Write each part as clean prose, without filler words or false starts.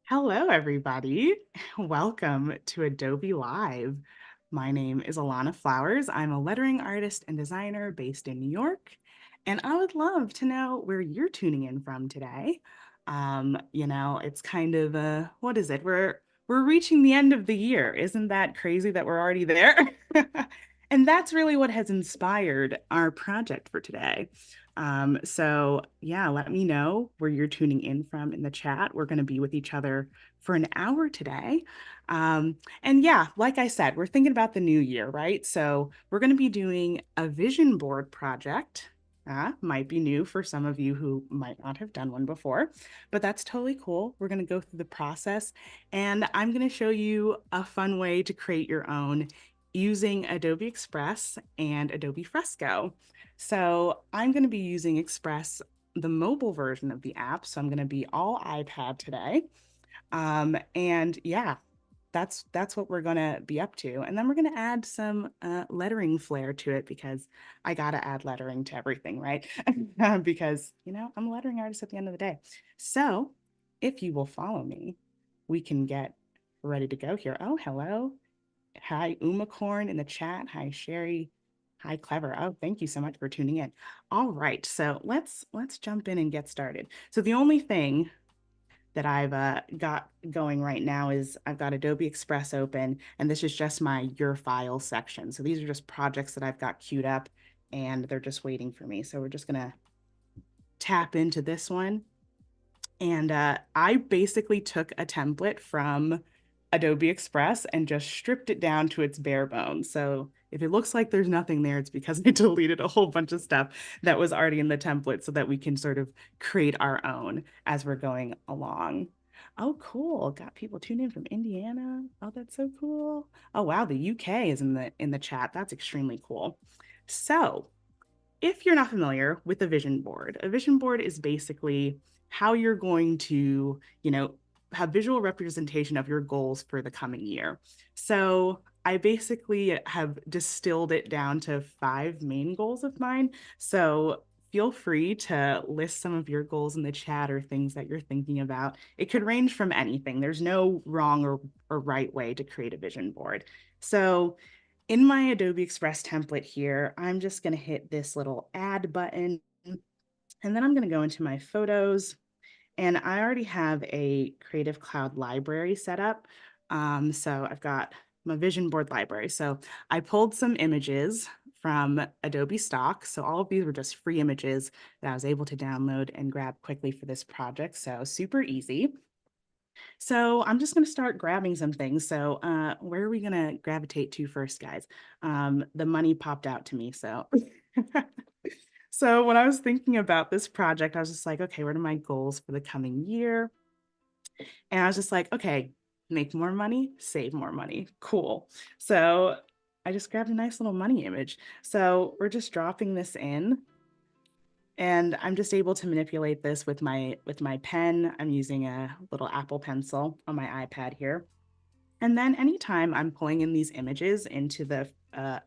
Hello, everybody. Welcome to Adobe Live. My name is Alanna Flowers. I'm a lettering artist and designer based in New York, and I would love to know where you're tuning in from today. It's kind of what is it? We're reaching the end of the year. Isn't that crazy that we're already there? And that's really what has inspired our project for today. So yeah, let me know where you're tuning in from in the chat. We're going to be with each other for an hour today. And yeah, like I said, we're thinking about the new year, right? So we're going to be doing a vision board project. Might be new for some of you who might not have done one before, but that's totally cool. We're going to go through the process and I'm going to show you a fun way to create your own using Adobe Express and Adobe Fresco. So I'm going to be using Express, the mobile version of the app. So I'm going to be all iPad today. And yeah, that's what we're going to be up to. And then we're going to add some lettering flair to it because I got to add lettering to everything, right? Because, I'm a lettering artist at the end of the day. So if you will follow me, we can get ready to go here. Oh, hello. Hi, Umacorn in the chat. Hi, Sherry. Hi, Clever. Oh, thank you so much for tuning in. All right, so let's jump in and get started. So the only thing that I've got going right now is I've got Adobe Express open, and this is just my Your Files section. So these are just projects that I've got queued up, and they're just waiting for me. So we're just gonna tap into this one. And I basically took a template from Adobe Express and just stripped it down to its bare bones. So if it looks like there's nothing there, it's because I deleted a whole bunch of stuff that was already in the template so that we can sort of create our own as we're going along. Oh, cool. Got people tuned in from Indiana. Oh, that's so cool. Oh, wow. The UK is in the chat. That's extremely cool. So if you're not familiar with a vision board is basically how you're going to, have visual representation of your goals for the coming year. So I basically have distilled it down to 5 main goals of mine. So feel free to list some of your goals in the chat or things that you're thinking about. It could range from anything. There's no wrong or right way to create a vision board. So in my Adobe Express template here, I'm just going to hit this little add button, and then I'm going to go into my photos, and I already have a Creative Cloud library set up. So I've got my vision board library. So I pulled some images from Adobe Stock. So all of these were just free images that I was able to download and grab quickly for this project. So super easy. So I'm just going to start grabbing some things. So where are we going to gravitate to first, guys? The money popped out to me. So so when I was thinking about this project, I was just like, okay, what are my goals for the coming year? And I was just like, okay, make more money, save more money. Cool. So I just grabbed a nice little money image. So we're just dropping this in. And I'm just able to manipulate this with my pen. I'm using a little Apple Pencil on my iPad here. And then anytime I'm pulling in these images into the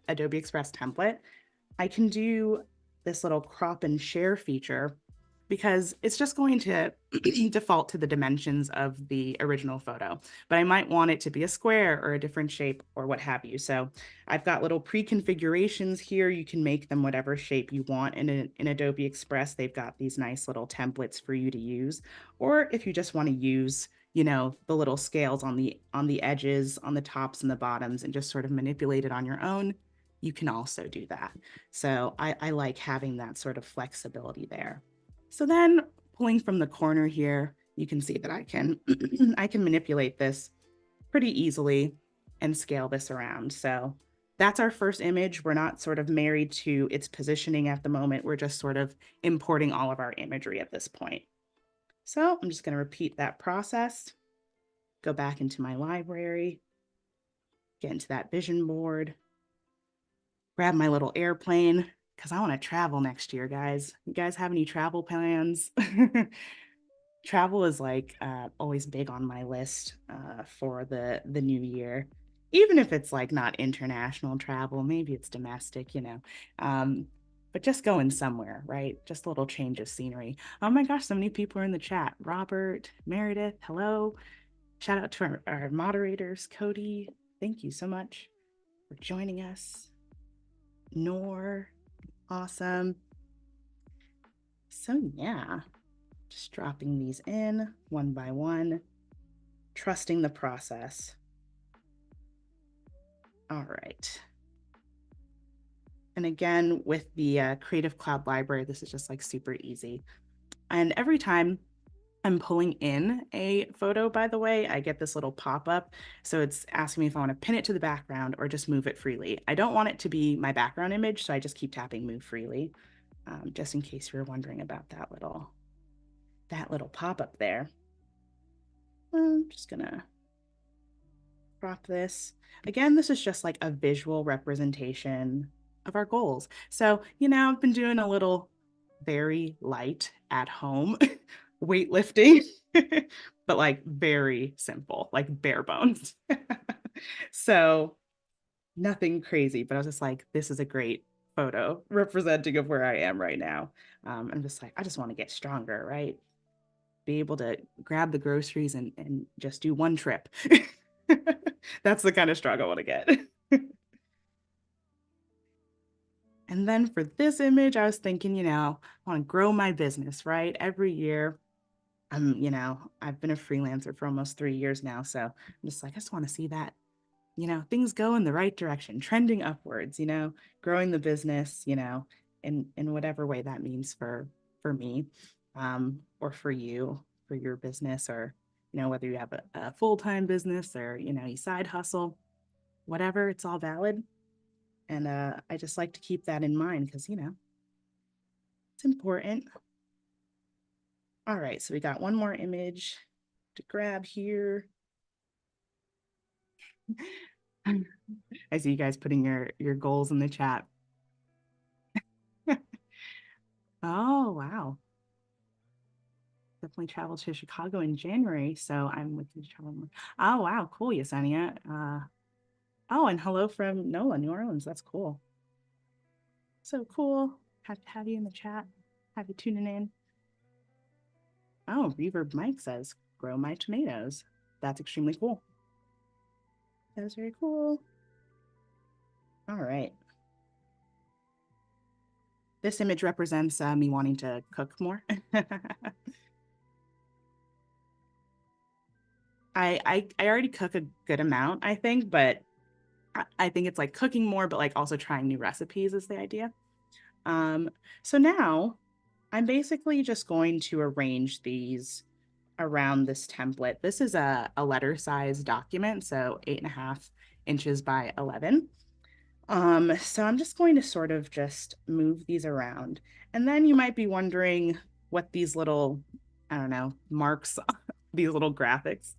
Adobe Express template, I can do this little crop and share feature because it's just going to default to the dimensions of the original photo, but I might want it to be a square or a different shape or what have you. So I've got little pre-configurations here. You can make them whatever shape you want in Adobe Express. They've got these nice little templates for you to use. Or if you just want to use, the little scales on the edges, on the tops and the bottoms, and just sort of manipulate it on your own, you can also do that. So I like having that sort of flexibility there. So then pulling from the corner here, you can see that I can I can manipulate this pretty easily and scale this around. So that's our first image. We're not sort of married to its positioning at the moment. We're just sort of importing all of our imagery at this point. So I'm just going to repeat that process, go back into my library, get into that vision board, grab my little airplane because I want to travel next year, guys. You guys have any travel plans? Travel is like always big on my list for the new year, even if it's like not international travel, maybe it's domestic, but just going somewhere, right? Just a little change of scenery. Oh my gosh, so many people are in the chat. Robert, Meredith, hello. Shout out to our moderators, Cody. Thank you so much for joining us. Nor, awesome. So yeah, just dropping these in one by one, trusting the process. All right. And again, with the Creative Cloud Library, this is just like super easy. And every time I'm pulling in a photo, by the way, I get this little pop-up. So it's asking me if I want to pin it to the background or just move it freely. I don't want it to be my background image, so I just keep tapping move freely, just in case you were wondering about that little pop-up there. I'm just gonna crop this. Again, this is just like a visual representation of our goals. So, I've been doing a little very light at home weightlifting, but like very simple, like bare bones. So, nothing crazy, but I was just like, this is a great photo representing of where I am right now. I'm just like, I just want to get stronger, right? Be able to grab the groceries and just do one trip. That's the kind of struggle I want to get. And then for this image, I was thinking, I want to grow my business, right? Every year, I've been a freelancer for almost 3 years now. So I'm just like, I just want to see that, things go in the right direction, trending upwards, growing the business, in whatever way that means for me, or for you, for your business, or, whether you have a full-time business or, you side hustle, whatever, it's all valid. And I just like to keep that in mind because, it's important. All right, so we got one more image to grab here. I see you guys putting your goals in the chat. Oh, wow. Definitely travel to Chicago in January, so I'm with you to travel more. Oh, wow, cool, Yesenia. Oh, and hello from NOLA, New Orleans. That's cool. So cool. Have you in the chat. Have you tuning in. Oh, Reverb Mike says, grow my tomatoes. That's extremely cool. That is very cool. All right. This image represents me wanting to cook more. I already cook a good amount, I think, but I think it's like cooking more, but like also trying new recipes is the idea. So now I'm basically just going to arrange these around this template. This is a letter size document, so 8.5 inches by 11. So I'm just going to sort of just move these around. And then you might be wondering what these little, I don't know, marks, these little graphics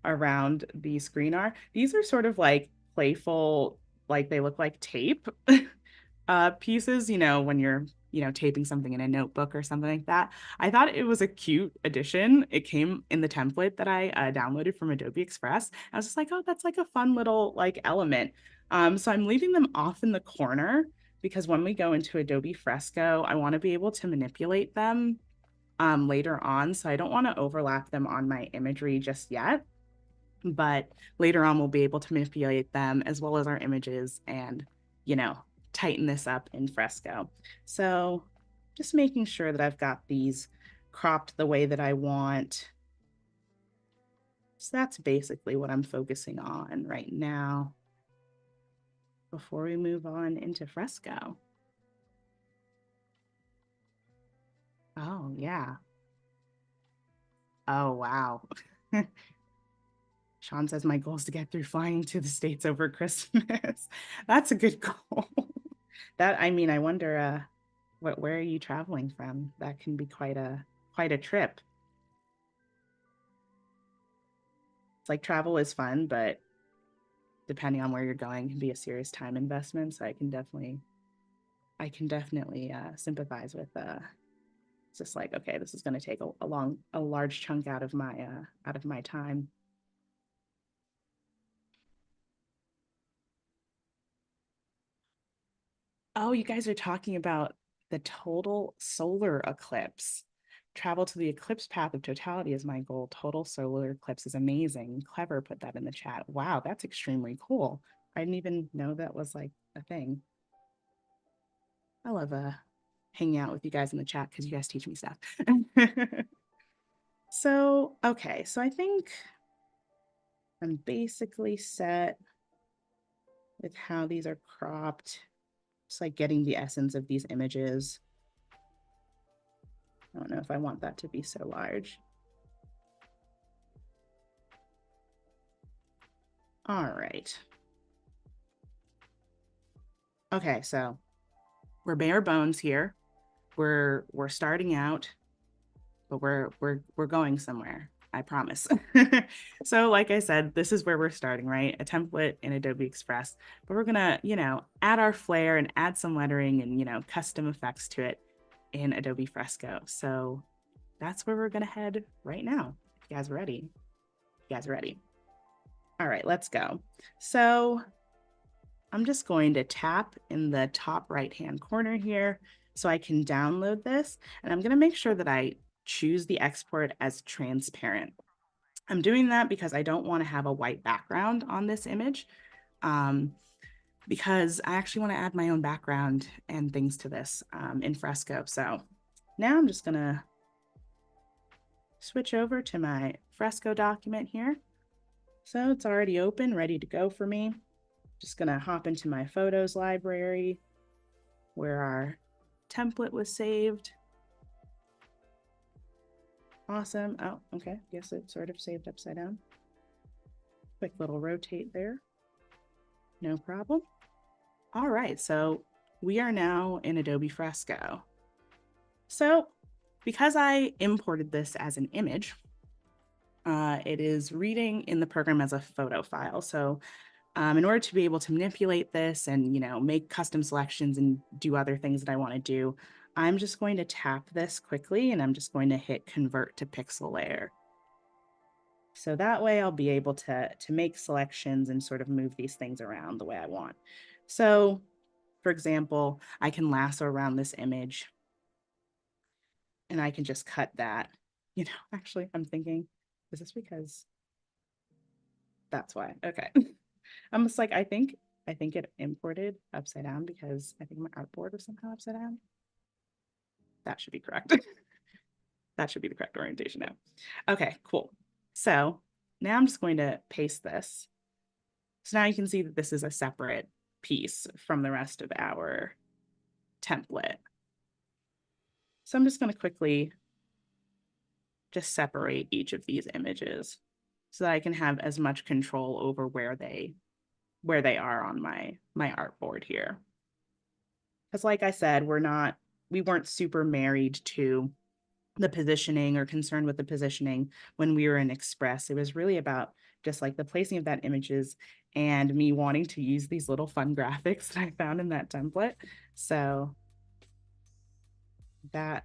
around the screen are. These are sort of like playful, like they look like tape pieces, when you're, taping something in a notebook or something like that. I thought it was a cute addition. It came in the template that I downloaded from Adobe Express. I was just like, oh, that's like a fun little like element. So I'm leaving them off in the corner because when we go into Adobe Fresco, I want to be able to manipulate them later on. So I don't want to overlap them on my imagery just yet. But later on, we'll be able to manipulate them as well as our images and, you know, tighten this up in Fresco. So just making sure that I've got these cropped the way that I want. So that's basically what I'm focusing on right now before we move on into Fresco. Oh, yeah. Oh, wow. Sean says my goal is to get through flying to the States over Christmas. That's a good goal. I mean, I wonder where are you traveling from? That can be quite a trip. It's like travel is fun, but depending on where you're going can be a serious time investment. So I can definitely sympathize with it's just like, okay, this is going to take a large chunk out of my time. Oh, you guys are talking about the total solar eclipse. travel to the eclipse path of totality is my goal. Total solar eclipse is amazing. Clever put that in the chat. Wow, that's extremely cool. I didn't even know that was like a thing. I love hanging out with you guys in the chat because you guys teach me stuff. So, okay, so I think I'm basically set with how these are cropped. Just like getting the essence of these images. I don't know if I want that to be so large. All right. Okay, so we're bare bones here. We're starting out, but we're going somewhere. I promise. So like I said, this is where we're starting, right? A template in Adobe Express, but we're gonna, add our flair and add some lettering and, custom effects to it in Adobe Fresco. So that's where we're gonna head right now. You guys ready? You guys ready? All right, let's go. So I'm just going to tap in the top right-hand corner here so I can download this. And I'm gonna make sure that I choose the export as transparent. I'm doing that because I don't want to have a white background on this image because I actually want to add my own background and things to this in Fresco. So now I'm just gonna switch over to my Fresco document here. So it's already open, ready to go for me. Just gonna hop into my photos library where our template was saved. Awesome. Oh, okay. Guess it sort of saved upside down. Quick little rotate there. No problem. All right, so we are now in Adobe Fresco. So because I imported this as an image, it is reading in the program as a photo file. So in order to be able to manipulate this and make custom selections and do other things that I want to do, I'm just going to tap this quickly and I'm just going to hit convert to pixel layer. So that way I'll be able to make selections and sort of move these things around the way I want. So for example, I can lasso around this image and I can just cut that. Actually, I'm thinking, is this because that's why? Okay. I'm just like, I think it imported upside down because I think my artboard was somehow upside down. That should be correct. That should be the correct orientation now. Okay, cool. So now I'm just going to paste this. So now you can see that this is a separate piece from the rest of our template. So I'm just going to quickly just separate each of these images so that I can have as much control over where they are on my artboard here. Because like I said, we weren't super married to the positioning or concerned with the positioning when we were in Express. It was really about just like the placing of that images and me wanting to use these little fun graphics that I found in that template. So that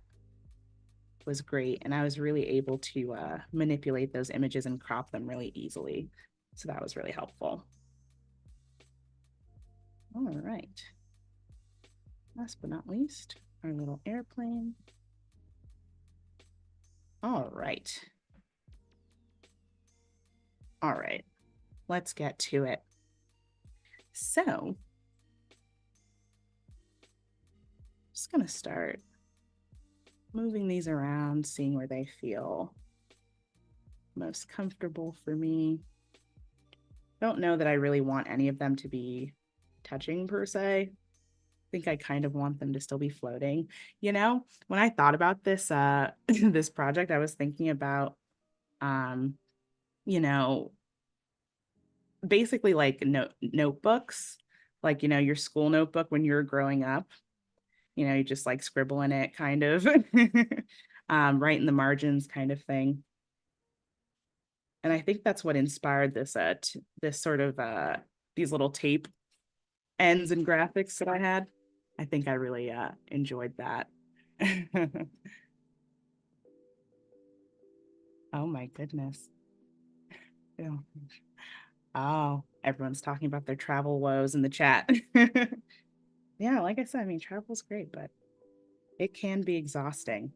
was great. And I was really able to manipulate those images and crop them really easily. So that was really helpful. All right. Last but not least, our little airplane. All right. All right, let's get to it. So, just gonna start moving these around, seeing where they feel most comfortable for me. Don't know that I really want any of them to be touching per se. I think I kind of want them to still be floating. When I thought about this this project, I was thinking about you know, basically like notebooks, like your school notebook when you were growing up. You just like scribble in it kind of right in the margins kind of thing. And I think that's what inspired this this sort of these little tape ends and graphics that I had. I think I really enjoyed that. Oh my goodness. Ew. Oh, everyone's talking about their travel woes in the chat. Yeah, like I said, I mean, travel's great, but it can be exhausting.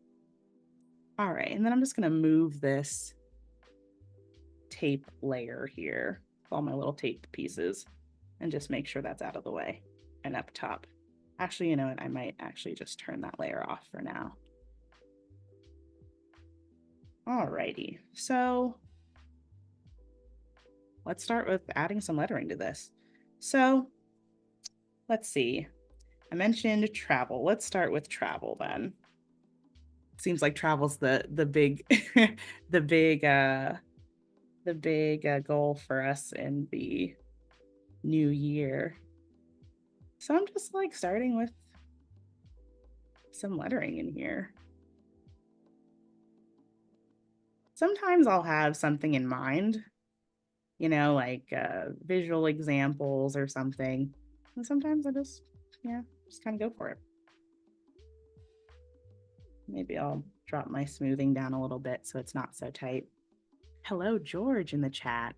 All right, and then I'm just gonna move this tape layer here, all my little tape pieces, and just make sure that's out of the way and up top. Actually, you know what? I might actually just turn that layer off for now. Alrighty, so let's start with adding some lettering to this. So let's see. I mentioned travel. Let's start with travel then. Seems like travel's the big the big goal for us in the new year. So I'm just like starting with some lettering in here. Sometimes I'll have something in mind, you know, like visual examples or something. And sometimes I just, yeah, just kind of go for it. Maybe I'll drop my smoothing down a little bit so it's not so tight. Hello, George in the chat.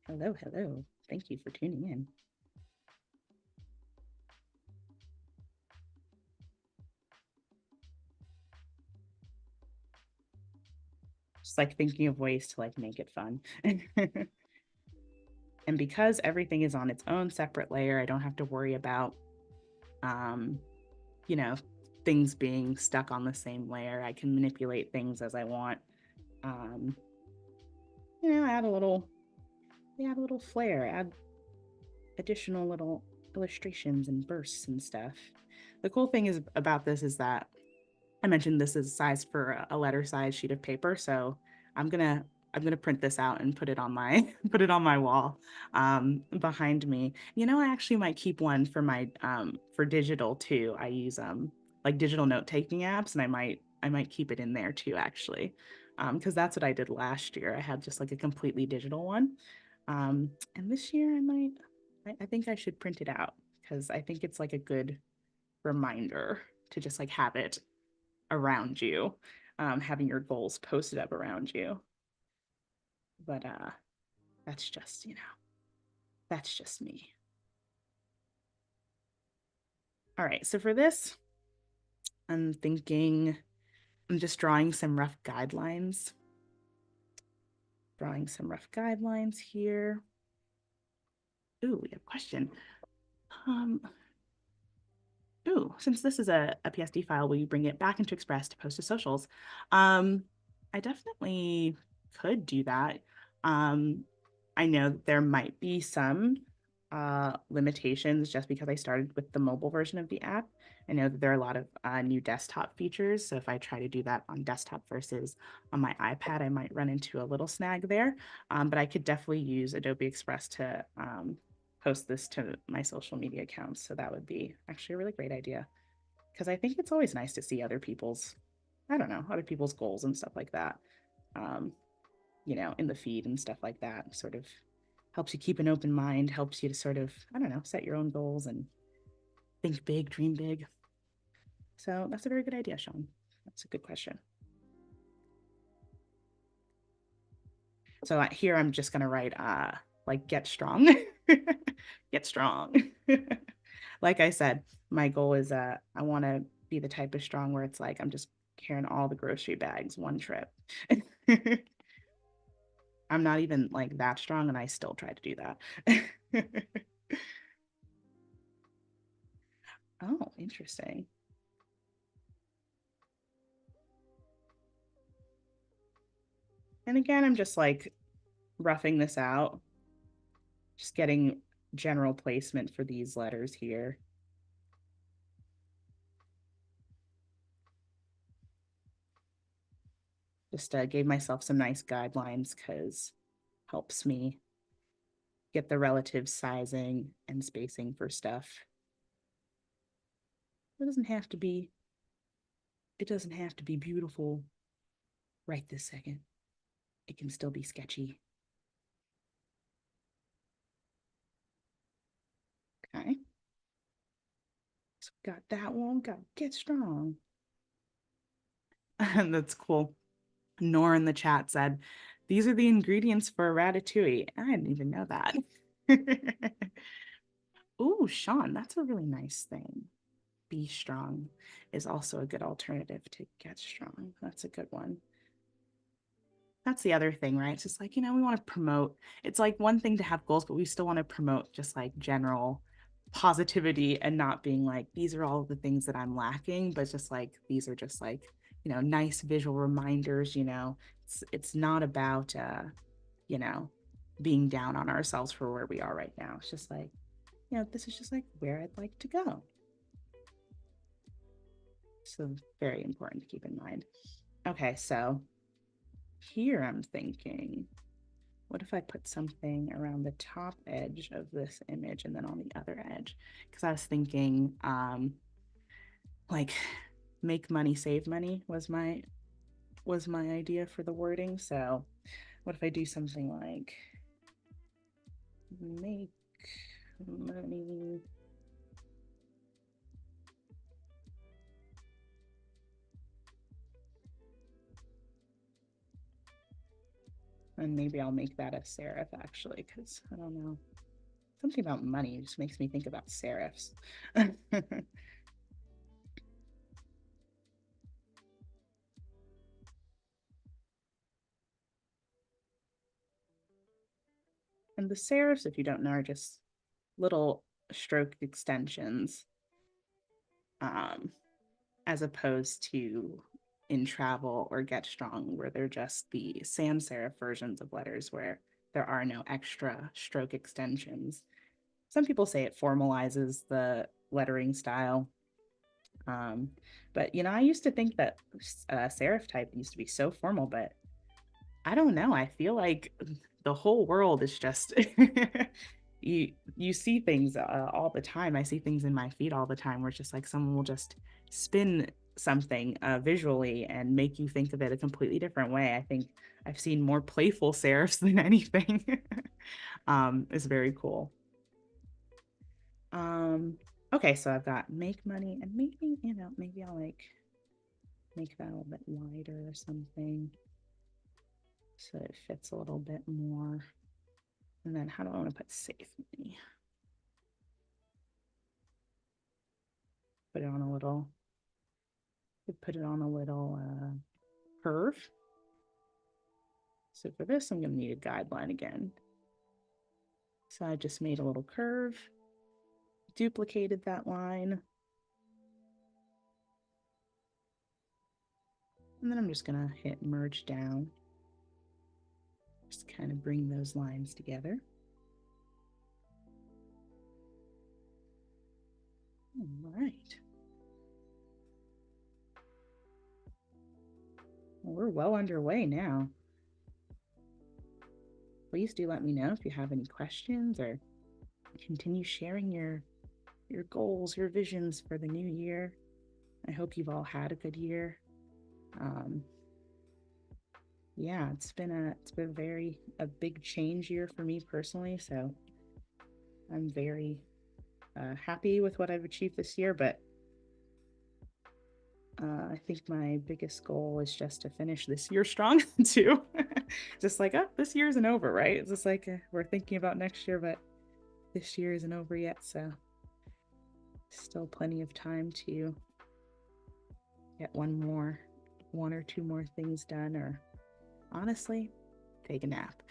Hello, hello. Thank you for tuning in. Just like thinking of ways to like make it fun. And because everything is on its own separate layer, I don't have to worry about, you know, things being stuck on the same layer. I can manipulate things as I want. You know, add a little flair, add additional little illustrations and bursts and stuff. The cool thing is about this is that I mentioned this is sized for a letter size sheet of paper, so I'm gonna print this out and put it on my put it on my wall behind me. You know, I actually might keep one for my for digital too. I use like digital note taking apps, and I might keep it in there too actually, because that's what I did last year. I had just like a completely digital one, and this year I think I should print it out because I think it's like a good reminder to just like have it around you, having your goals posted up around you. But that's just, you know, that's just me. All right, so for this, I'm thinking I'm just drawing some rough guidelines. Drawing some rough guidelines here. Ooh, we have a question. Um, ooh, since this is a PSD file, will you bring it back into Express to post to socials? I definitely could do that. I know that there might be some limitations just because I started with the mobile version of the app. I know that there are a lot of new desktop features. So if I try to do that on desktop versus on my iPad, I might run into a little snag there. But I could definitely use Adobe Express to post this to my social media accounts. So that would be actually a really great idea because I think it's always nice to see other people's, I don't know, other people's goals and stuff like that, um, you know, in the feed and stuff like that. Sort of helps you keep an open mind, helps you to sort of, I don't know, set your own goals and think big, dream big. So that's a very good idea, Sean. That's a good question. So here I'm just gonna write like get strong. Get strong. Like I said, my goal is I want to be the type of strong where it's like I'm just carrying all the grocery bags one trip. I'm not even like that strong and I still try to do that. Oh, interesting. And again, I'm just like roughing this out, just getting general placement for these letters here. Just gave myself some nice guidelines because helps me get the relative sizing and spacing for stuff. It doesn't have to be, it doesn't have to be beautiful right this second. It can still be sketchy. Okay. So got that one, got get strong. And that's cool. Nor in the chat said, these are the ingredients for a ratatouille. I didn't even know that. Ooh, Sean, that's a really nice thing. Be strong is also a good alternative to get strong. That's a good one. That's the other thing, right? It's just like, we want to promote. It's like one thing to have goals, but we still want to promote just like general positivity and not being like, these are all of the things that I'm lacking, but just like, these are just like, nice visual reminders, it's not about, you know, being down on ourselves for where we are right now. It's just like, this is just like where I'd like to go. So very important to keep in mind. Okay, so here I'm thinking, what if I put something around the top edge of this image and then on the other edge? Because I was thinking, like, make money, save money was my idea for the wording. So what if I do something like make money, and maybe I'll make that a serif actually, because I don't know, something about money just makes me think about serifs. And the serifs, if you don't know, are just little stroke extensions, um, as opposed to in travel or get strong, where they're just the sans serif versions of letters where there are no extra stroke extensions. Some people say it formalizes the lettering style. Um, but I used to think that serif type used to be so formal, but I don't know. I feel like the whole world is just you see things all the time. I see things in my feed all the time where it's just like someone will just spin something visually and make you think of it a completely different way. I think I've seen more playful serifs than anything. It's very cool. Um, okay, so I've got make money, and maybe I'll like make that a little bit wider or something so it fits a little bit more. And then how do I want to put save money? Put it on a little, put it on a little curve. So for this, I'm going to need a guideline again. So I just made a little curve, duplicated that line. And then I'm just going to hit merge down. Just kind of bring those lines together. All right. Well, we're well underway now. Please do let me know if you have any questions or continue sharing your goals, your visions for the new year. I hope you've all had a good year. Yeah, it's been a big change year for me personally, so I'm very happy with what I've achieved this year, but I think my biggest goal is just to finish this year strong too. Just like, oh, this year isn't over, right? It's just like we're thinking about next year, but this year isn't over yet, so still plenty of time to get one or two more things done, or honestly, take a nap.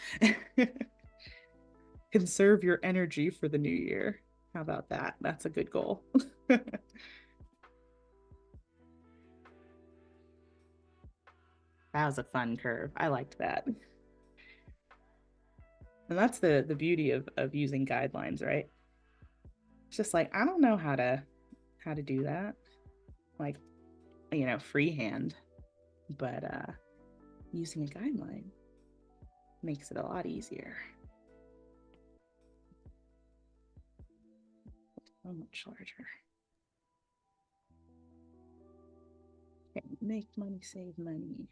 Conserve your energy for the new year. How about that? That's a good goal. That was a fun curve. I liked that. And that's the beauty of using guidelines, right? It's just like I don't know how to do that. Like, freehand, but using a guideline makes it a lot easier. So much larger. Okay, make money, save money.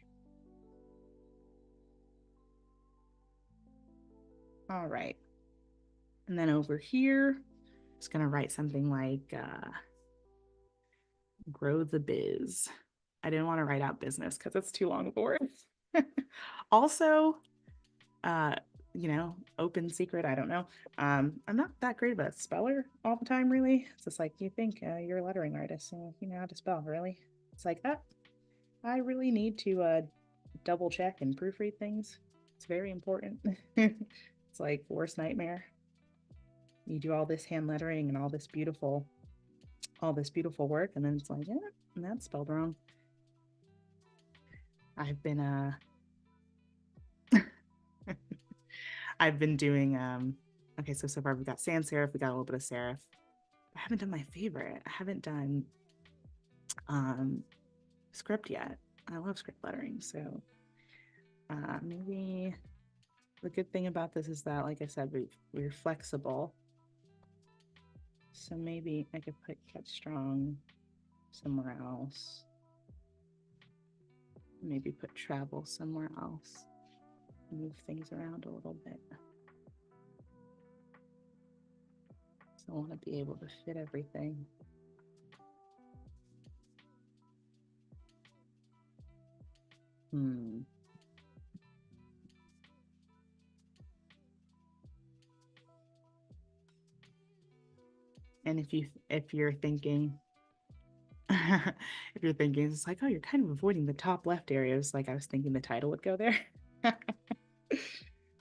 All right. And then over here, just gonna write something like grow the biz. I didn't want to write out business because it's too long of a word. Also, uh, open secret. I don't know. I'm not that great of a speller all the time, really. It's just like, you think you're a lettering artist, so you know how to spell, really. It's like, I really need to double check and proofread things. It's very important. It's like worst nightmare. You do all this hand lettering and all this beautiful work, and then it's like, yeah, and that's spelled wrong. I've been I've been doing okay, so far we've got sans serif, we got a little bit of serif. I haven't done my favorite. I haven't done script yet. I love script lettering, so maybe the good thing about this is that, like I said, we're flexible. So maybe I could put Get Strong somewhere else. Maybe put Travel somewhere else. Move things around a little bit. So I want to be able to fit everything. And if you're thinking if you're thinking it's like, oh, you're kind of avoiding the top left areas, like I was thinking the title would go there.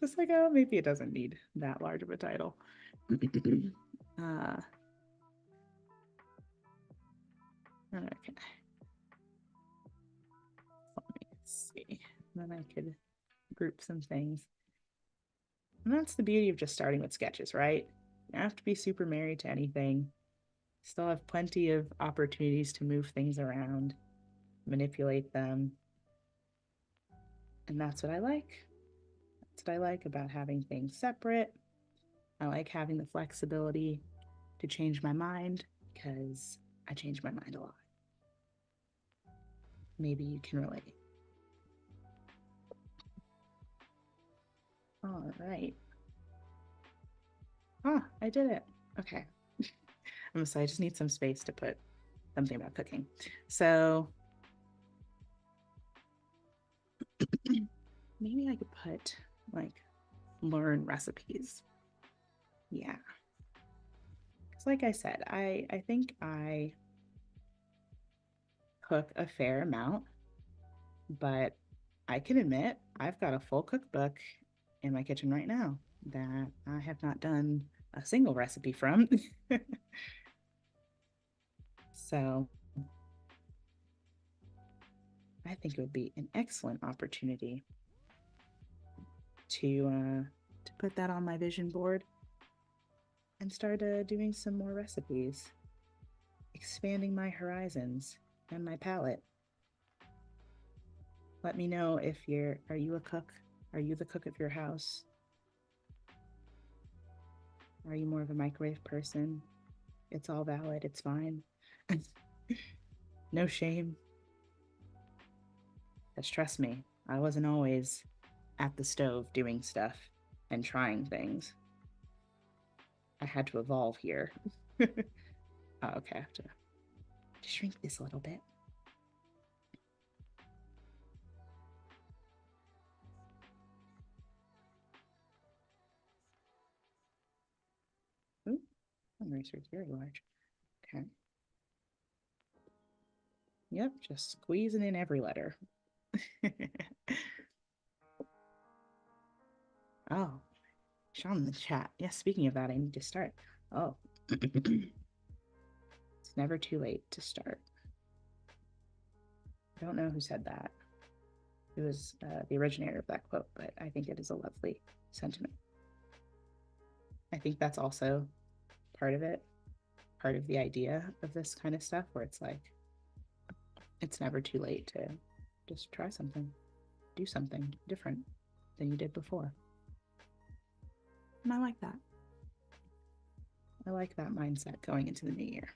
It's like, oh, maybe it doesn't need that large of a title. Okay. Let me see. Then I could group some things. And that's the beauty of just starting with sketches, right? You don't have to be super married to anything. Still have plenty of opportunities to move things around, manipulate them. And that's what I like. That's what I like about having things separate. I like having the flexibility to change my mind, because I change my mind a lot. Maybe you can relate. All right. Ah, I did it. Okay. I'm sorry, I just need some space to put something about cooking. So maybe I could put like learn recipes. Yeah. Because like I said, I think I cook a fair amount, but I can admit I've got a full cookbook in my kitchen right now that I have not done a single recipe from. So I think it would be an excellent opportunity to put that on my vision board and start doing some more recipes, expanding my horizons and my palette. Let me know if are you a cook? Are you the cook of your house? Are you more of a microwave person? It's all valid, it's fine. No shame. Just trust me, I wasn't always at the stove doing stuff and trying things. I had to evolve here. Oh, okay, I have to shrink this a little bit. Ooh, eraser is very large. Okay. Yep, just squeezing in every letter. Oh, Sean in the chat. Yes, speaking of that, I need to start. Oh, it's never too late to start. I don't know who said that. It was the originator of that quote, but I think it is a lovely sentiment. I think that's also part of it, part of the idea of this kind of stuff, where it's like, it's never too late to just try something, do something different than you did before. And I like that. I like that mindset going into the new year.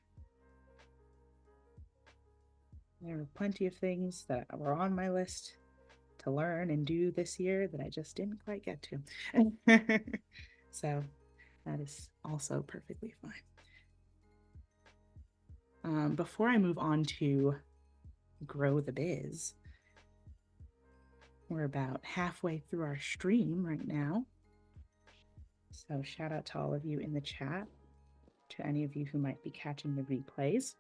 There were plenty of things that were on my list to learn and do this year that I just didn't quite get to. So that is also perfectly fine. Before I move on to grow the biz, we're about halfway through our stream right now. So shout out to all of you in the chat, to any of you who might be catching the replays.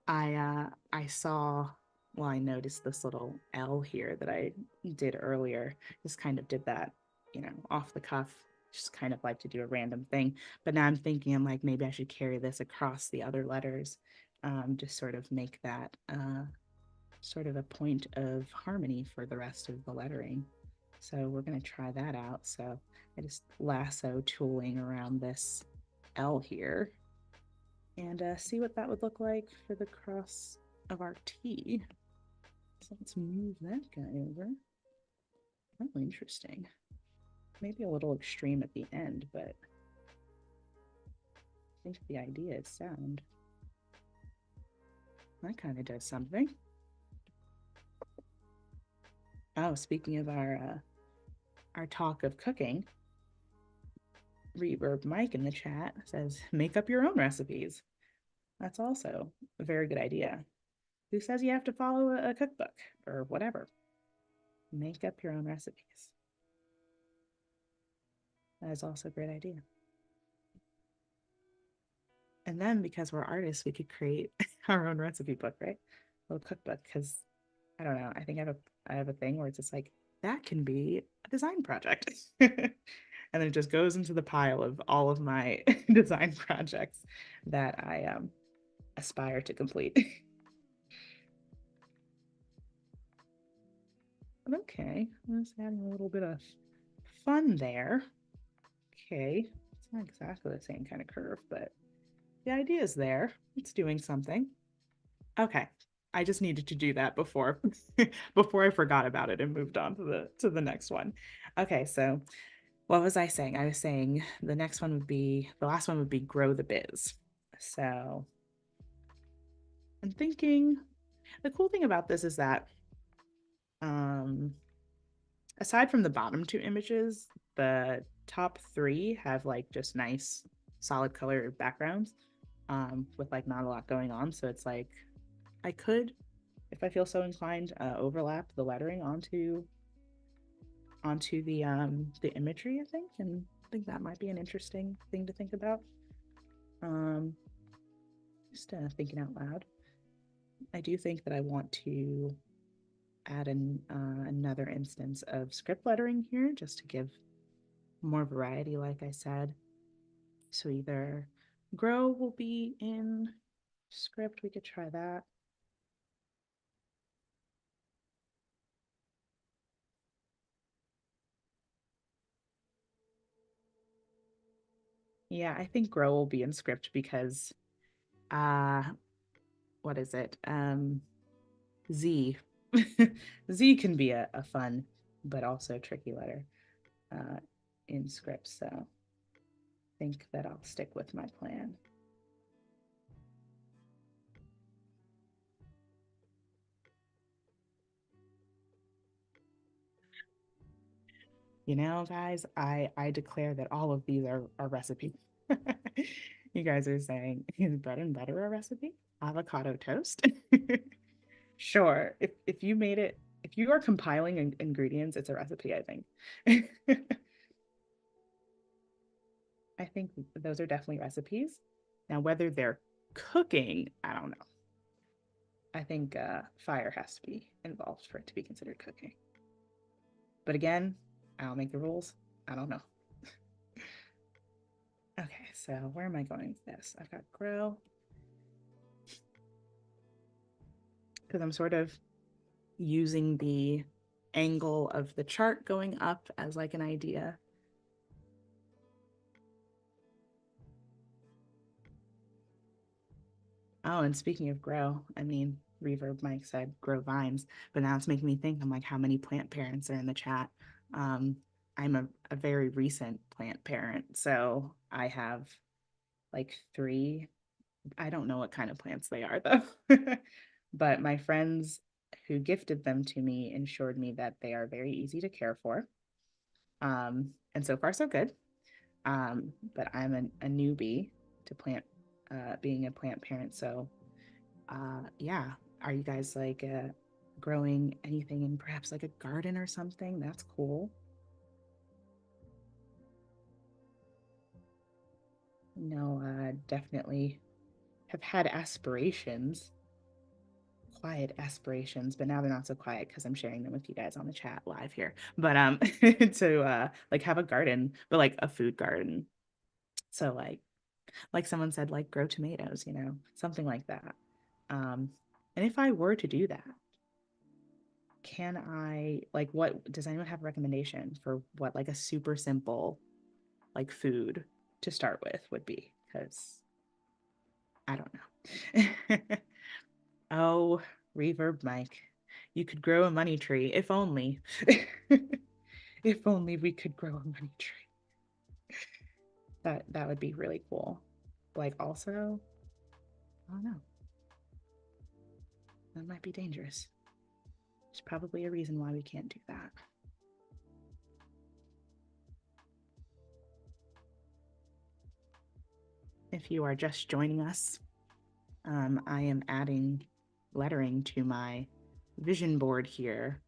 I saw, well, I noticed this little L here that I did earlier. Just kind of did that, off the cuff. Just kind of like to do a random thing. But now I'm thinking, I'm like, maybe I should carry this across the other letters, to sort of make that sort of a point of harmony for the rest of the lettering. So we're going to try that out. So I just lasso tooling around this L here and see what that would look like for the cross of our T. So let's move that guy over. Oh, interesting. Maybe a little extreme at the end, but I think the idea is sound. That kind of does something. Oh, speaking of our talk of cooking, Reverb Mike in the chat says, make up your own recipes. That's also a very good idea. Who says you have to follow a cookbook or whatever? Make up your own recipes. That is also a great idea. And then because we're artists, we could create our own recipe book, right? A little cookbook, because I don't know. I think I have a thing where it's just like, that can be a design project. And then it just goes into the pile of all of my design projects that I aspire to complete. Okay, let's add a little bit of fun there. Okay, it's not exactly the same kind of curve, but the idea is there. It's doing something. Okay, I just needed to do that before before I forgot about it and moved on to the next one. Okay, so what was I saying? I was saying the next one would be, the last one would be grow the biz. So I'm thinking the cool thing about this is that um aside from the bottom two images, the top three have like just nice solid color backgrounds, with like not a lot going on. So it's like I could, if I feel so inclined, overlap the lettering onto the imagery, I think, and I think that might be an interesting thing to think about. Um, just thinking out loud. I do think that I want to add another instance of script lettering here just to give more variety, like I said. So either grow will be in script, we could try that. Yeah, I think grow will be in script because uh what is it? Z. Z can be a fun but also tricky letter uh in script, so I think that I'll stick with my plan. Guys, I declare that all of these are recipes. You guys are saying, is bread and butter a recipe? Avocado toast? Sure. If you made it, if you are compiling ingredients, it's a recipe, I think. I think those are definitely recipes. Now, whether they're cooking, I don't know. I think fire has to be involved for it to be considered cooking. But again, I'll make the rules. I don't know. Okay, so where am I going with this? I've got grow. Because I'm sort of using the angle of the chart going up as like an idea. Oh, and speaking of grow, I mean, Reverb Mike said grow vines, but now it's making me think, I'm like, how many plant parents are in the chat? Um, I'm a very recent plant parent, so I have like three. I don't know what kind of plants they are though, but my friends who gifted them to me ensured me that they are very easy to care for. And so far so good. But I'm a newbie to being a plant parent. So yeah, are you guys like growing anything, in perhaps like a garden or something? That's cool. No, definitely have had aspirations, quiet aspirations, but now they're not so quiet because I'm sharing them with you guys on the chat live here. But to like have a garden, but like a food garden. So like someone said, like grow tomatoes, something like that. And if I were to do that, can I like what does anyone have a recommendation for what like a super simple like food to start with would be? Because I don't know. Oh, reverb mic. You could grow a money tree, if only. If only we could grow a money tree. That would be really cool. Like also, I don't know. That might be dangerous. There's probably a reason why we can't do that. If you are just joining us, I am adding lettering to my vision board here.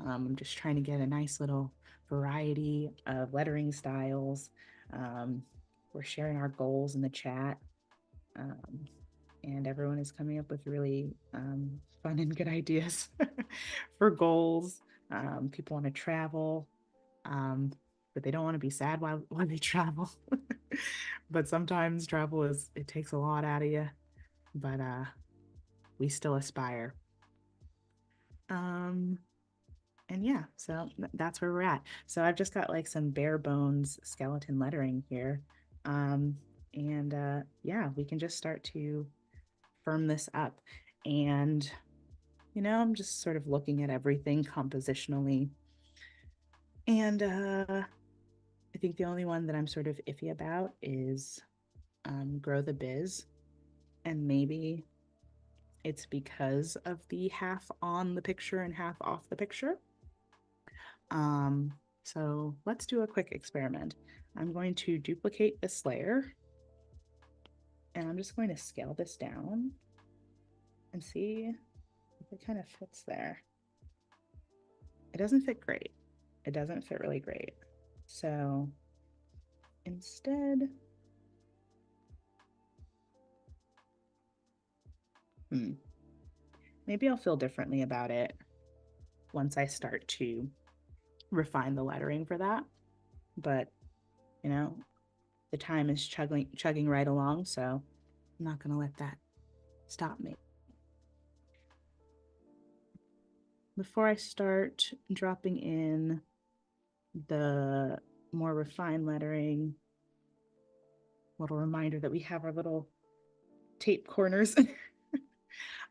I'm just trying to get a nice little variety of lettering styles. We're sharing our goals in the chat, and everyone is coming up with really fun and good ideas for goals. People want to travel, but they don't want to be sad while they travel. But sometimes travel it takes a lot out of you, but we still aspire. Um, and yeah, so that's where we're at. So I've just got like some bare bones skeleton lettering here. Um, and yeah, we can just start to firm this up. And, I'm just sort of looking at everything compositionally. And I think the only one that I'm sort of iffy about is Grow the Biz. And maybe it's because of the half on the picture and half off the picture. So let's do a quick experiment. I'm going to duplicate this layer and I'm just going to scale this down and see if it kind of fits there. It doesn't fit great. It doesn't fit really great. So instead, maybe I'll feel differently about it once I start to refine the lettering for that. But, the time is chugging right along, so I'm not going to let that stop me. Before I start dropping in the more refined lettering, little reminder that we have our little tape corners.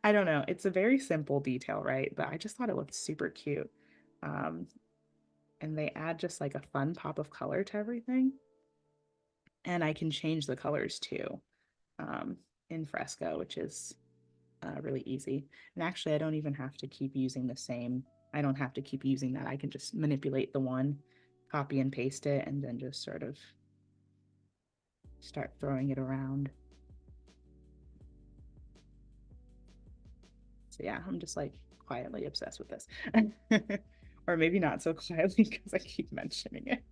I don't know. It's a very simple detail, right? But I just thought it looked super cute. And they add just like a fun pop of color to everything. And I can change the colors too in Fresco, which is really easy. And actually, I don't even have to keep using the same. I don't have to keep using that. I can just manipulate the one, copy and paste it, and then just sort of start throwing it around. So yeah, I'm just like quietly obsessed with this. Or maybe not so quietly because I keep mentioning it.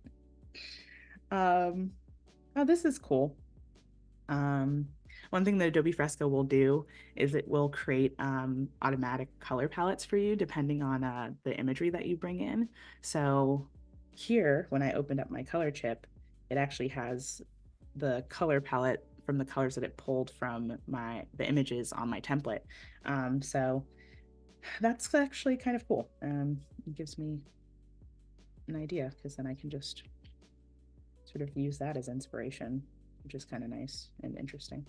Oh, this is cool. One thing that Adobe Fresco will do is it will create automatic color palettes for you depending on the imagery that you bring in. So here, when I opened up my color chip, it actually has the color palette from the colors that it pulled from the images on my template. So that's actually kind of cool. It gives me an idea because then I can just sort of use that as inspiration, which is kind of nice and interesting.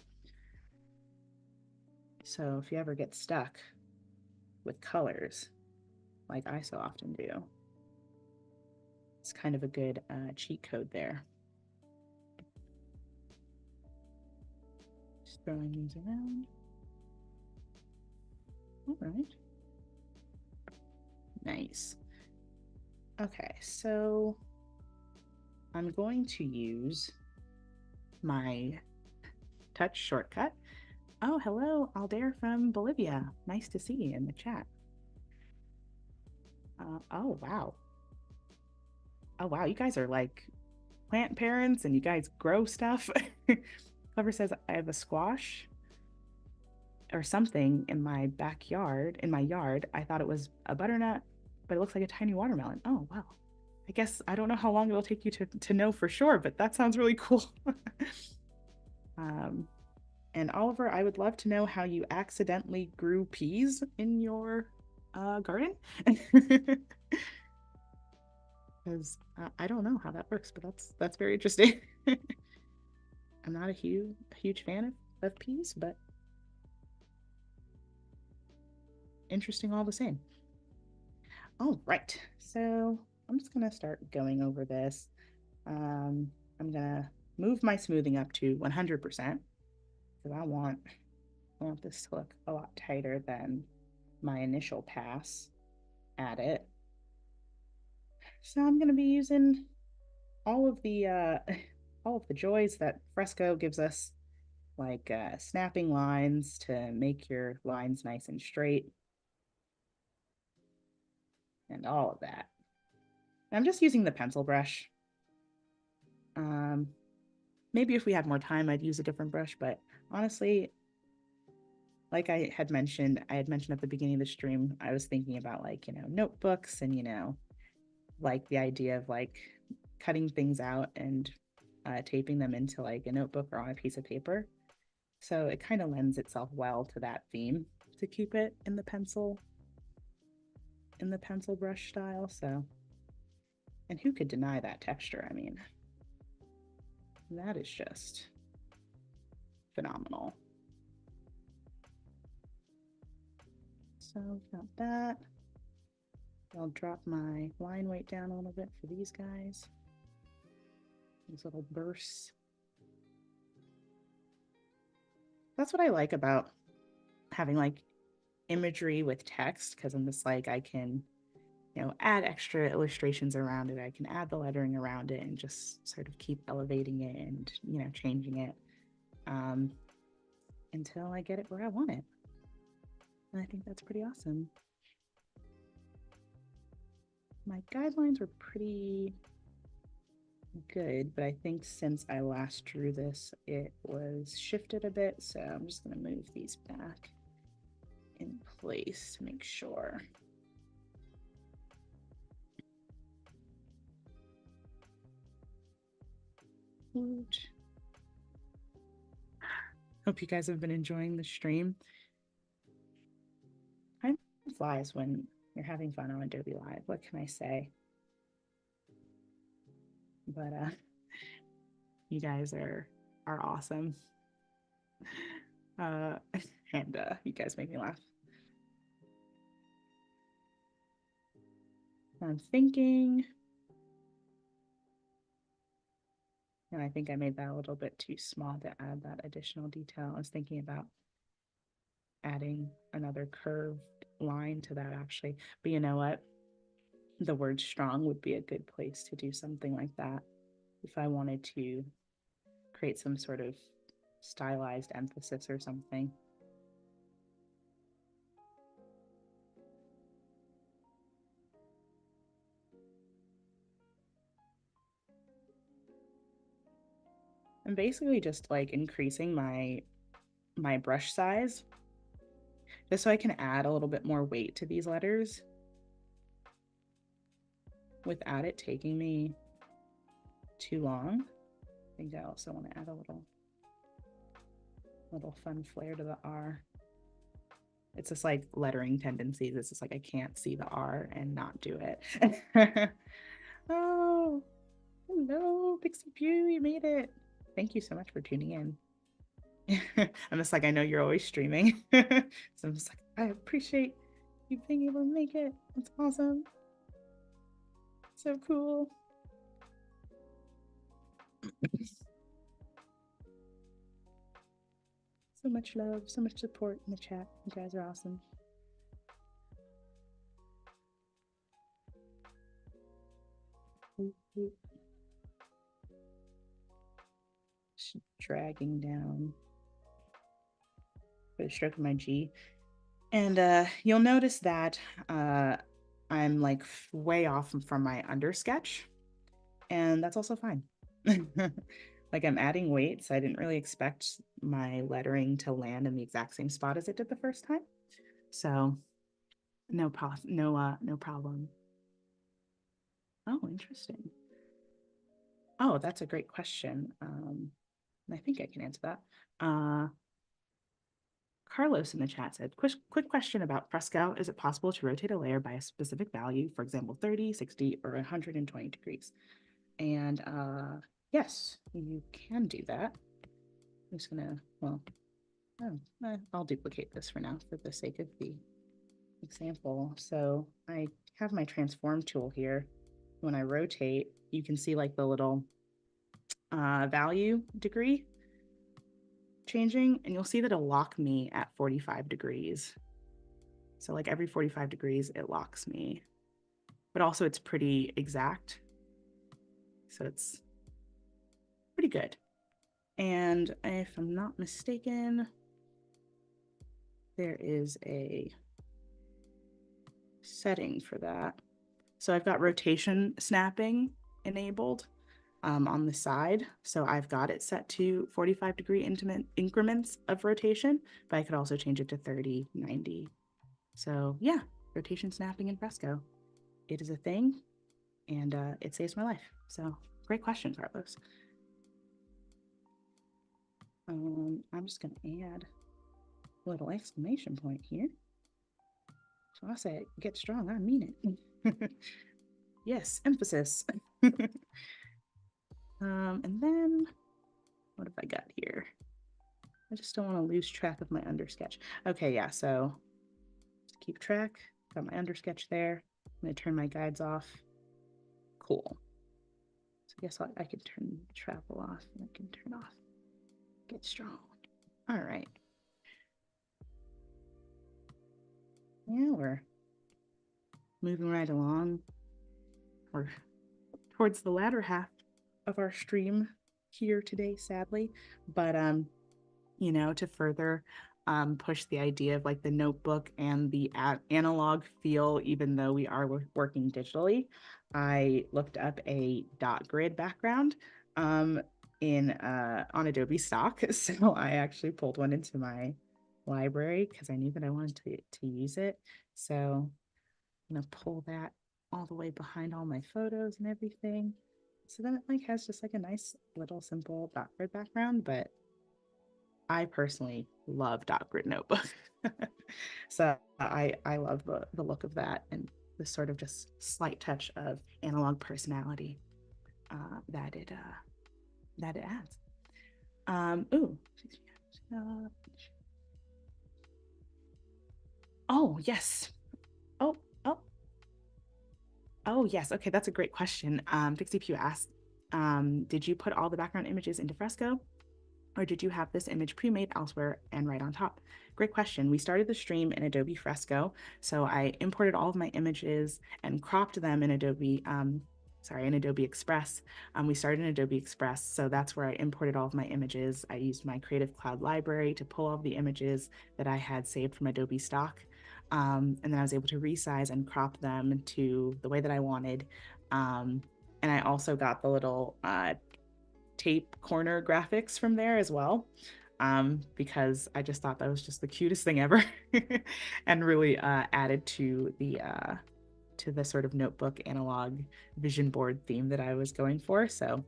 So if you ever get stuck with colors, like I so often do, it's kind of a good cheat code there. Just throwing these around. All right. Nice. Okay, so I'm going to use my touch shortcut. Oh, hello, Aldair from Bolivia. Nice to see you in the chat. Oh, wow. Oh, wow. You guys are like plant parents and you guys grow stuff. Whoever says I have a squash or something in my backyard, in my yard, I thought it was a butternut, but it looks like a tiny watermelon. Oh, wow. I guess I don't know how long it'll take you to know for sure, but that sounds really cool. um, and Oliver, I would love to know how you accidentally grew peas in your garden. Because I don't know how that works, but that's very interesting. I'm not a huge fan of peas, but interesting all the same. All right, so I'm just gonna start going over this. I'm gonna move my smoothing up to 100% because I want this to look a lot tighter than my initial pass at it. So I'm gonna be using all of the all of the joys that Fresco gives us, like snapping lines to make your lines nice and straight, and all of that. I'm just using the pencil brush. Um, Maybe if we had more time, I'd use a different brush, but honestly, like I had mentioned at the beginning of the stream, I was thinking about like, notebooks and, like the idea of like cutting things out and taping them into like a notebook or on a piece of paper. So it kind of lends itself well to that theme to keep it in the pencil brush style. So, and who could deny that texture? I mean, that is just phenomenal. So got that. I'll drop my line weight down a little bit for these guys. These little bursts. That's what I like about having like imagery with text, because I'm just like, I can, add extra illustrations around it. I can add the lettering around it and just sort of keep elevating it and, changing it until I get it where I want it. And I think that's pretty awesome. My guidelines were pretty good, but I think since I last drew this, it was shifted a bit. So I'm just going to move these back in place to make sure. Hope you guys have been enjoying the stream. Time flies when you're having fun on Adobe Live. What can I say? But you guys are awesome. And you guys make me laugh. I'm thinking, and I think I made that a little bit too small to add that additional detail. I was thinking about adding another curved line to that actually, but you know what? The word strong would be a good place to do something like that if I wanted to create some sort of stylized emphasis or something. I'm basically just like increasing my brush size just so I can add a little bit more weight to these letters without it taking me too long. I think I also want to add a little fun flair to the R. It's just like lettering tendencies. It's just like I can't see the R and not do it. Oh, hello, Pixie Pew, you made it. Thank you so much for tuning in. I'm just like, I know you're always streaming. So I'm just like, I appreciate you being able to make it. It's awesome. So cool. So much love, so much support in the chat. You guys are awesome. Just dragging down for the stroke of my G. And you'll notice that I'm like way off from my under sketch, and that's also fine. Like I'm adding weight, so I didn't really expect my lettering to land in the exact same spot as it did the first time. So no problem. Oh, interesting. Oh, that's a great question. And I think I can answer that. Uh, Carlos in the chat said, quick question about Fresco. Is it possible to rotate a layer by a specific value, for example, 30, 60, or 120 degrees? And yes, you can do that. I'm just gonna, well, I'll duplicate this for now for the sake of the example. So I have my transform tool here. When I rotate, you can see like the little value degree changing, and you'll see that it'll lock me at 45 degrees. So like every 45 degrees, it locks me. But also it's pretty exact. So it's pretty good. And if I'm not mistaken, there is a setting for that. So I've got rotation snapping enabled on the side. So I've got it set to 45-degree increments of rotation, but I could also change it to 30, 90. So yeah, rotation snapping in Fresco. It is a thing, and it saves my life. So great question, Carlos. I'm just gonna add a little exclamation point here. So I say, get strong, I mean it. Yes, emphasis. And then what have I got here? I just don't want to lose track of my undersketch. Okay, yeah, so to keep track, got my undersketch there. I'm gonna turn my guides off. Cool. So I guess I can turn travel off and I can turn off get strong. All right. Yeah, we're moving right along. We're towards the latter half of our stream here today, sadly. But you know, to further push the idea of like the notebook and the analog feel, even though we are working digitally, I looked up a dot grid background on Adobe stock. So I actually pulled one into my library because I knew that I wanted to use it. So I'm gonna pull that all the way behind all my photos and everything. So then it like has just like a nice little simple dot grid background, but I personally love dot grid notebook. So I love the look of that and the sort of just slight touch of analog personality that it adds. Ooh. Oh yes. Oh, oh, oh yes. Okay, that's a great question. Dixie Pugh asked, did you put all the background images into Fresco? Or did you have this image pre-made elsewhere and right on top? Great question. We started the stream in Adobe Fresco. So I imported all of my images and cropped them in Adobe Express. We started in Adobe Express. So that's where I imported all of my images. I used my Creative Cloud library to pull all of the images that I had saved from Adobe stock. And then I was able to resize and crop them to the way that I wanted. And I also got the little tape corner graphics from there as well, because I just thought that was just the cutest thing ever and really added to the sort of notebook analog vision board theme that I was going for. So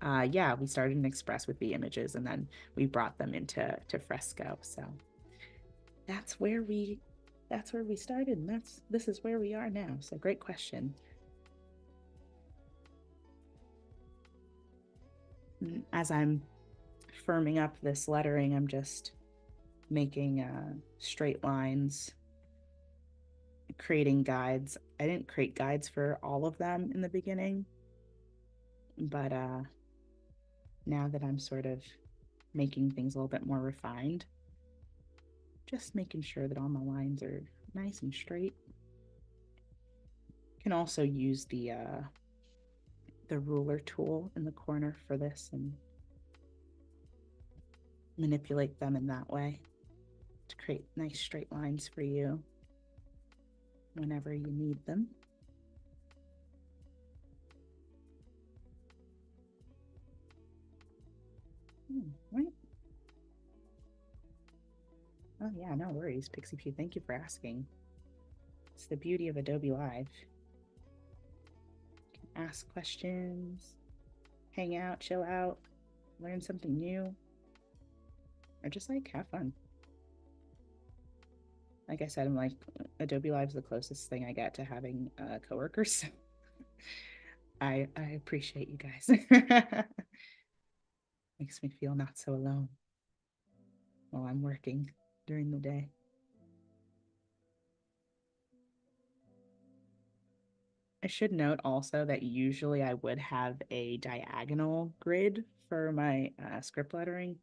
yeah, we started in Express with the images and then we brought them into Fresco. So that's where we started, and this is where we are now. So great question. As I'm firming up this lettering, I'm just making straight lines, creating guides. I didn't create guides for all of them in the beginning, but now that I'm sort of making things a little bit more refined, just making sure that all my lines are nice and straight. You can also use the ruler tool in the corner for this and manipulate them in that way to create nice straight lines for you whenever you need them. Right. Oh yeah, no worries, Pixie Pete. Thank you for asking. It's the beauty of Adobe Live. You can ask questions, hang out, chill out, learn something new, or just like have fun. Like I said, I'm like Adobe Live's the closest thing I get to having coworkers. So I appreciate you guys. Makes me feel not so alone while I'm working during the day. I should note also that usually I would have a diagonal grid for my script lettering.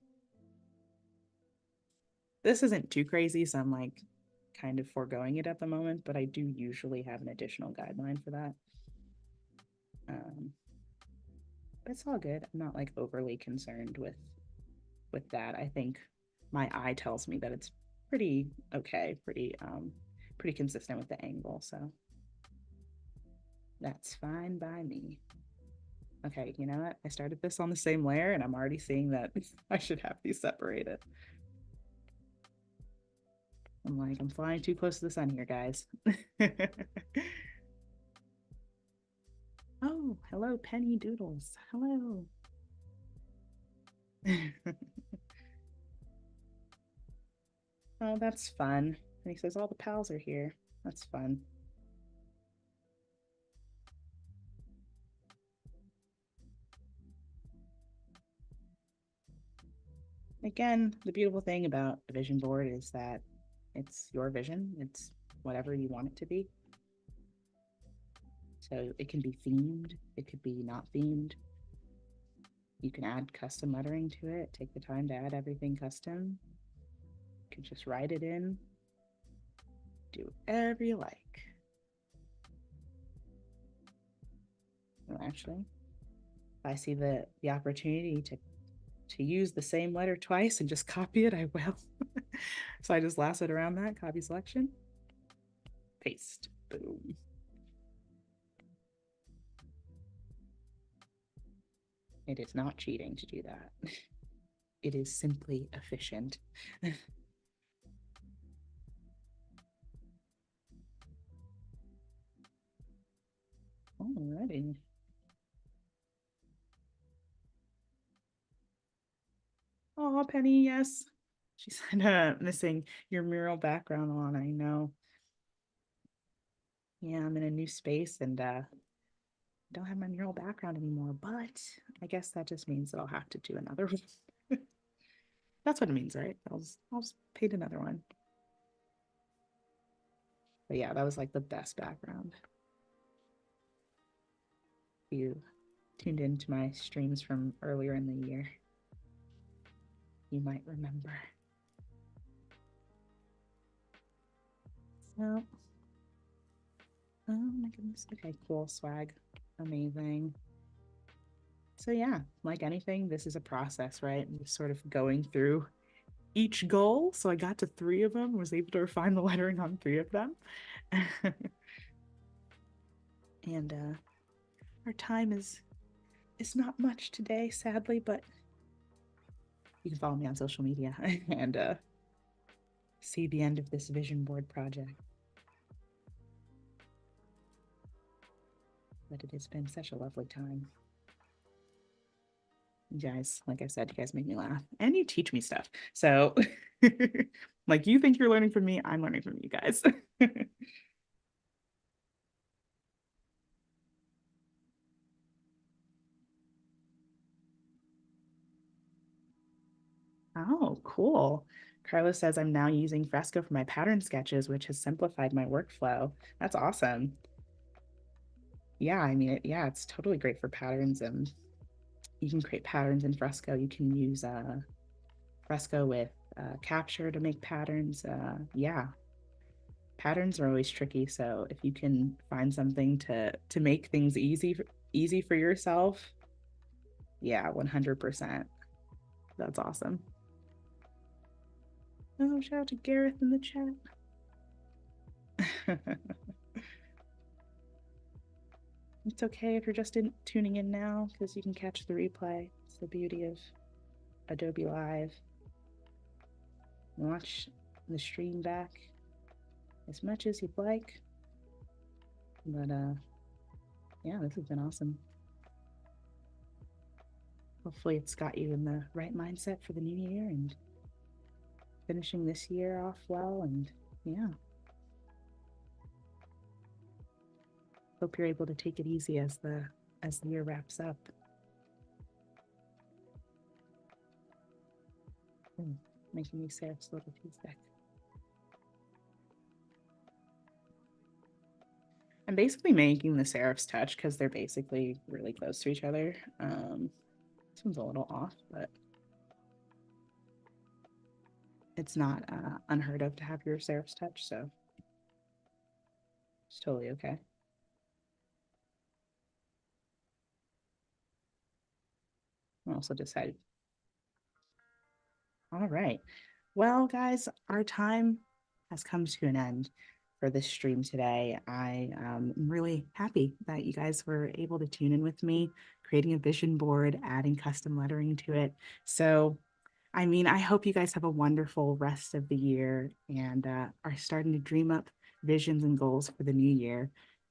This isn't too crazy, so I'm like kind of foregoing it at the moment, but I do usually have an additional guideline for that. But it's all good. I'm not like overly concerned with that. I think my eye tells me that it's pretty okay, pretty consistent with the angle, so that's fine by me. Okay, you know what? I started this on the same layer and I'm already seeing that I should have these separated. I'm like, I'm flying too close to the sun here, guys. Oh, hello, Penny Doodles. Hello. Oh, that's fun. And he says all the pals are here. That's fun. Again, the beautiful thing about a vision board is that it's your vision. It's whatever you want it to be. So it can be themed. It could be not themed. You can add custom lettering to it. Take the time to add everything custom. You can just write it in. Do whatever you like. Well, actually, if I see the opportunity to use the same letter twice and just copy it, I will. So I just lasso it around that, copy selection, paste, boom. It is not cheating to do that. It is simply efficient. Alrighty. Oh, Penny, yes. She said, missing your mural background on. I know. Yeah, I'm in a new space and don't have my mural background anymore, but I guess that just means that I'll have to do another one. That's what it means, right? I'll just paint another one. But yeah, that was like the best background. You tuned into my streams from earlier in the year, you might remember. So, oh my goodness. Okay, cool swag. Amazing. So yeah, like anything, this is a process, right? I'm just sort of going through each goal. So I got to 3 of them, was able to refine the lettering on 3 of them. And our time is not much today, sadly, but you can follow me on social media and see the end of this vision board project. But it has been such a lovely time. You guys, like I said, you guys make me laugh and you teach me stuff. So like you think you're learning from me, I'm learning from you guys. Oh, cool. Carlos says I'm now using Fresco for my pattern sketches, which has simplified my workflow. That's awesome. Yeah, I mean, yeah, it's totally great for patterns, and you can create patterns in Fresco. You can use Fresco with Capture to make patterns. Yeah, patterns are always tricky. So if you can find something to make things easy for yourself, yeah, 100%. That's awesome. Oh, shout out to Gareth in the chat. It's okay if you're just tuning in now because you can catch the replay. It's the beauty of Adobe Live, watch the stream back as much as you'd like. But yeah, this has been awesome. Hopefully it's got you in the right mindset for the new year and finishing this year off well. And yeah, hope you're able to take it easy as the year wraps up. Making me Serif's little piece deck. I'm basically making the serifs touch because they're basically really close to each other. This one's a little off, but it's not unheard of to have your serifs touch, so it's totally okay. I also decided. All right. Well, guys, our time has come to an end for this stream today. I am really happy that you guys were able to tune in with me, creating a vision board, adding custom lettering to it. So, I mean, I hope you guys have a wonderful rest of the year and are starting to dream up visions and goals for the new year.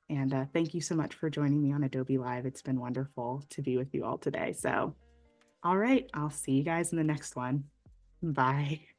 And thank you so much for joining me on Adobe Live. It's been wonderful to be with you all today. So, all right, I'll see you guys in the next one. Bye.